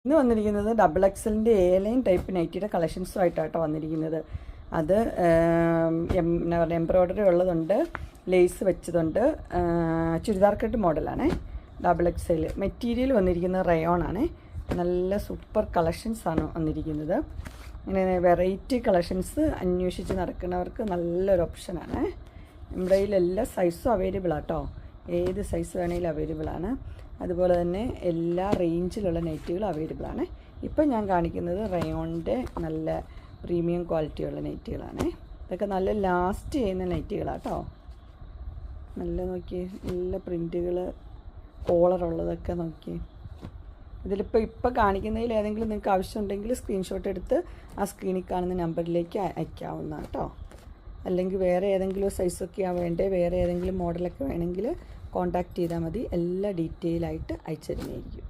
ഇന്ന് വന്നിരിക്കുന്നത് ഡബിൾ എക്സലിൻ്റെ എ ലൈൻ ടൈപ്പ് നൈറ്റിയുടെ കളക്ഷൻസുമായിട്ടാട്ടോ വന്നിരിക്കുന്നത്. അത് എന്നാ പറയുക, എംബ്രോയ്ഡറി ഉള്ളതുണ്ട്, ലേസ് വെച്ചതുണ്ട്, ചുരിദാർ കട്ട് മോഡലാണേ. ഡബിൾ എക്സൽ മെറ്റീരിയൽ വന്നിരിക്കുന്നത് റയോണാണ്. നല്ല സൂപ്പർ കളക്ഷൻസാണ് വന്നിരിക്കുന്നത്. ഇങ്ങനെ വെറൈറ്റി കളക്ഷൻസ് അന്വേഷിച്ച് നടക്കുന്നവർക്ക് നല്ലൊരു ഓപ്ഷനാണ്. നമ്മുടെ കയ്യിൽ എല്ലാ സൈസും അവൈലബിൾ ആട്ടോ, ഏത് സൈസ് വേണമെങ്കിലും അവൈലബിൾ ആണ്. അതുപോലെ തന്നെ എല്ലാ റേഞ്ചിലുള്ള നൈറ്റുകളും അവൈലബിൾ ആണ്. ഇപ്പം ഞാൻ കാണിക്കുന്നത് റയോണിൻ്റെ നല്ല പ്രീമിയം ക്വാളിറ്റിയുള്ള നൈറ്റുകളാണ്. ഇതൊക്കെ നല്ല ലാസ്റ്റ് ചെയ്യുന്ന നൈറ്റുകളാട്ടോ. നല്ല നോക്കി, നല്ല പ്രിൻറ്റുകൾ, കോളറുള്ളതൊക്കെ നോക്കി. ഇപ്പം കാണിക്കുന്നതിൽ ഏതെങ്കിലും നിങ്ങൾക്ക് ആവശ്യമുണ്ടെങ്കിൽ സ്ക്രീൻഷോട്ട് എടുത്ത് ആ സ്ക്രീനിൽ കാണുന്ന നമ്പറിലേക്ക് അയക്കാവുന്ന കേട്ടോ. അല്ലെങ്കിൽ വേറെ ഏതെങ്കിലും സൈസൊക്കെയാണ് വേണ്ടേ, വേറെ ഏതെങ്കിലും മോഡലൊക്കെ വേണമെങ്കിൽ കോൺടാക്റ്റ് ചെയ്താൽ മതി. എല്ലാ ഡീറ്റെയിലായിട്ട് അയച്ചു തരുന്നതായിരിക്കും.